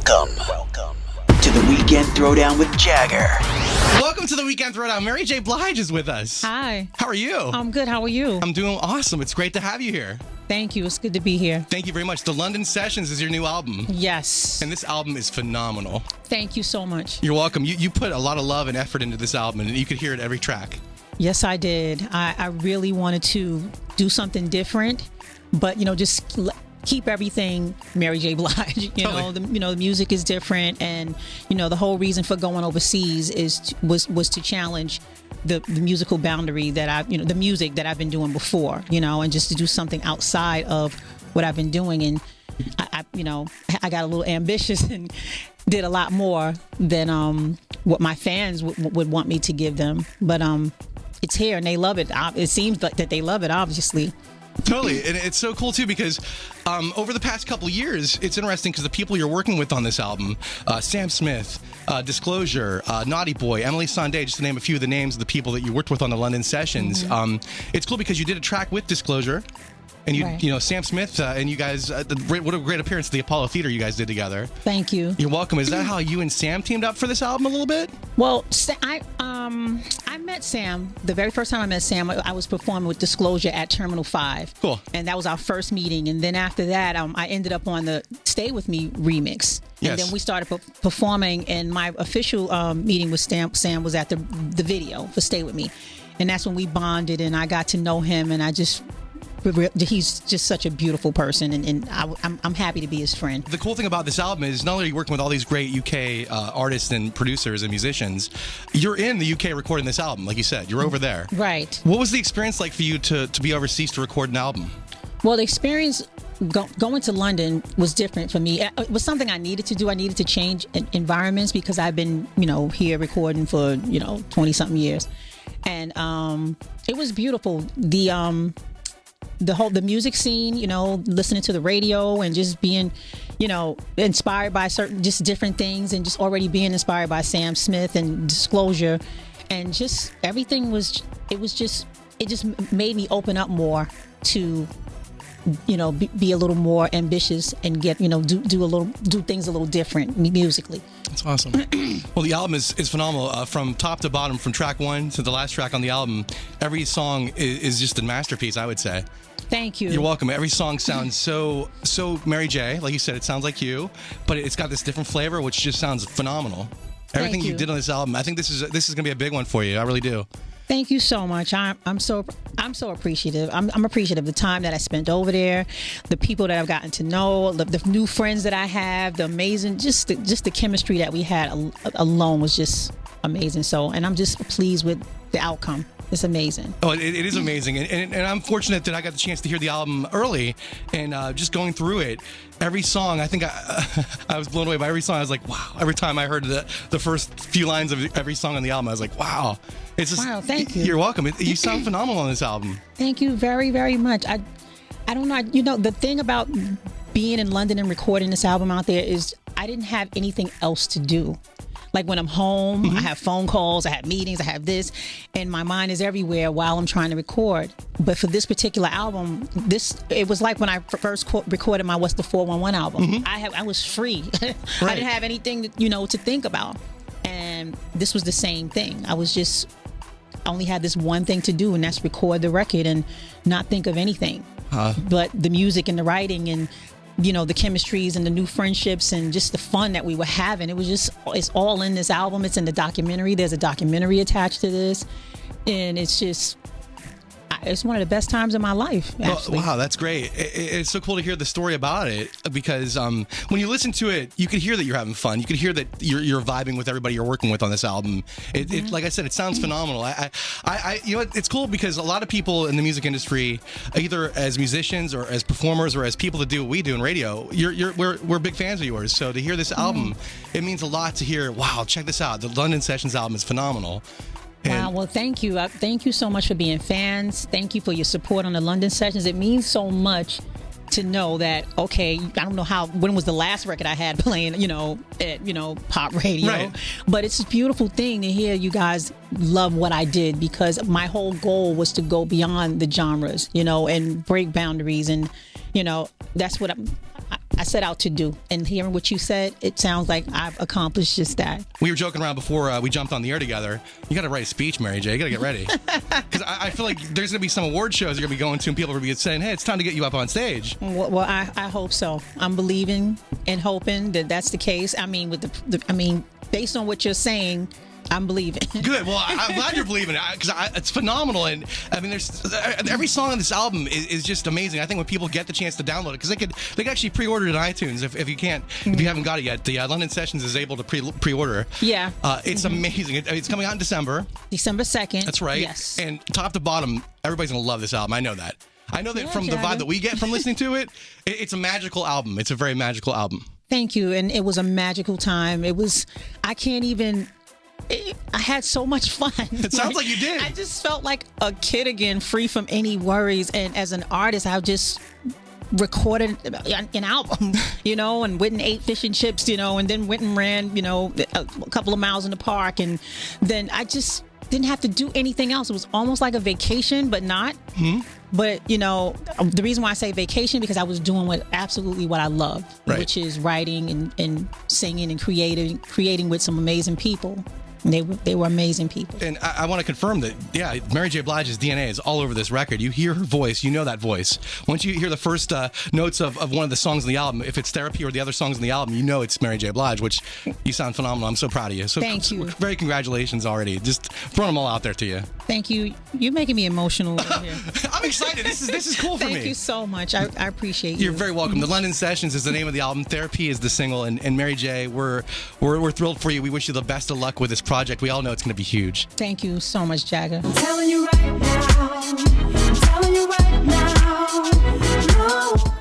Welcome to the Weekend Throwdown with Jagger. Welcome to the Weekend Throwdown. Mary J. Blige is with us. Hi. How are you? I'm good. How are you? I'm doing awesome. It's great to have you here. Thank you. It's good to be here. Thank you very much. The London Sessions is your new album. Yes. And this album is phenomenal. Thank you so much. You're welcome. You put a lot of love and effort into this album, and you could hear it every track. Yes, I did. I really wanted to do something different, but, just keep everything Mary J. Blige. The music is different, and, the whole reason for going overseas was to challenge the musical boundary that the music that I've been doing before, and just to do something outside of what I've been doing. And I got a little ambitious and did a lot more than what my fans would want me to give them. But it's here and they love it. It seems like that they love it, obviously. Totally. And it's so cool, too, because over the past couple of years, it's interesting because the people you're working with on this album, Sam Smith, Disclosure, Naughty Boy, Emily Sandé, just to name a few of the names of the people that you worked with on the London Sessions. Mm-hmm. It's cool because you did a track with Disclosure. And Sam Smith and you guys, what a great appearance at the Apollo Theater you guys did together. Thank you. You're welcome. Is that how you and Sam teamed up for this album a little bit? Well, I met Sam. The very first time I met Sam, I was performing with Disclosure at Terminal 5. Cool. And that was our first meeting. And then after that, I ended up on the Stay With Me remix. And yes. then we started performing, and my official meeting with Sam was at the video for Stay With Me. And that's when we bonded, and I got to know him, and he's just such a beautiful person, and I'm happy to be his friend. The cool thing about this album is not only are you working with all these great UK artists and producers and musicians, you're in the UK recording this album, like you said. You're over there. Right. What was the experience like for you to be overseas to record an album? Well, the experience going to London was different for me. It was something I needed to do. I needed to change environments because I've been, here recording for, 20-something years. And it was beautiful. The music scene, listening to the radio and just being, inspired by just different things, and just already being inspired by Sam Smith and Disclosure, and just everything it just made me open up more to, be a little more ambitious and get, do things a little different musically. That's awesome. Well, the album is phenomenal from top to bottom, from track one to the last track on the album. Every song is just a masterpiece, I would say. Thank you. You're welcome. Every song sounds so Mary J. Like you said, it sounds like you, but it's got this different flavor, which just sounds phenomenal. Everything you did on this album, I think this is gonna be a big one for you. I really do. Thank you so much. I'm so appreciative. I'm appreciative of the time that I spent over there, the people that I've gotten to know, the new friends that I have, the amazing, just the chemistry that we had alone was just amazing. And I'm just pleased with the outcome. It's amazing. Oh, it is amazing. And I'm fortunate that I got the chance to hear the album early, and just going through it, every song, I think I was blown away by every song. I was like, wow. Every time I heard the first few lines of every song on the album, I was like, wow. It's just, wow, thank you. You're welcome. You sound phenomenal on this album. Thank you very, very much. I don't know. The thing about being in London and recording this album out there is I didn't have anything else to do. Like when I'm home, I have phone calls, I have meetings, I have this, and my mind is everywhere while I'm trying to record. But for this particular album, it was like when I first recorded my What's the 411 album. I was free. Right. I didn't have anything to think about. And this was the same thing. I only had this one thing to do, and that's record the record and not think of anything. But the music and the writing and the chemistries and the new friendships and just the fun that we were having. It's all in this album. It's in the documentary. There's a documentary attached to this. And it's one of the best times of my life, actually. Wow, that's great. It's so cool to hear the story about it, because when you listen to it, you can hear that you're having fun. You can hear that you're vibing with everybody you're working with on this album. It like I said, it sounds phenomenal. It's cool because a lot of people in the music industry, either as musicians or as performers or as people that do what we do in radio, we're big fans of yours. So to hear this album, it means a lot to hear, wow, check this out. The London Sessions album is phenomenal. Wow, well, thank you. Thank you so much for being fans. Thank you for your support on the London Sessions. It means so much to know that, okay, I don't know when was the last record I had playing, at, pop radio. Right. But it's a beautiful thing to hear you guys love what I did, because my whole goal was to go beyond the genres, and break boundaries. And, that's what set out to do. And hearing what you said, it sounds like I've accomplished just that. We were joking around before we jumped on the air together. You got to write a speech, Mary J. You got to get ready. Because I feel like there's going to be some award shows you're going to be going to, and people are going to be saying, hey, it's time to get you up on stage. Well, I hope so. I'm believing and hoping that that's the case. I mean, based on what you're saying, I'm believing. Good. Well, I'm glad you're believing it because it's phenomenal. And I mean, there's every song on this album is just amazing. I think when people get the chance to download it, because they could actually pre-order it on iTunes if you can't, if you haven't got it yet. The London Sessions is able to pre-order. Yeah. It's amazing. It's coming out in December. December 2nd. That's right. Yes. And top to bottom, everybody's gonna love this album. I know that. I know that from the vibe that we get from listening to it. It's a magical album. It's a very magical album. Thank you. And it was a magical time. I can't even. I had so much fun. It sounds like you did. I just felt like a kid again, free from any worries. And as an artist, I just recorded an album, and went and ate fish and chips, and then went and ran, a couple of miles in the park. And then I just didn't have to do anything else. It was almost like a vacation, but not. Mm-hmm. But, the reason why I say vacation, because I was doing what I love, right, which is writing and singing and creating with some amazing people. They were amazing people. And I want to confirm that, yeah, Mary J. Blige's DNA is all over this record. You hear her voice, you know that voice. Once you hear the first notes of one of the songs on the album, if it's Therapy or the other songs on the album, you know it's Mary J. Blige, which you sound phenomenal. I'm so proud of you. So thank you. Very congratulations already. Just throwing them all out there to you. Thank you. You're making me emotional over here. I'm excited. This is cool for me. Thank you so much. I appreciate you. You're very welcome. The London Sessions is the name of the album. Therapy is the single. And Mary J., we're thrilled for you. We wish you the best of luck with this project. We all know it's going to be huge. Thank you so much, Jagger. I'm telling you right now.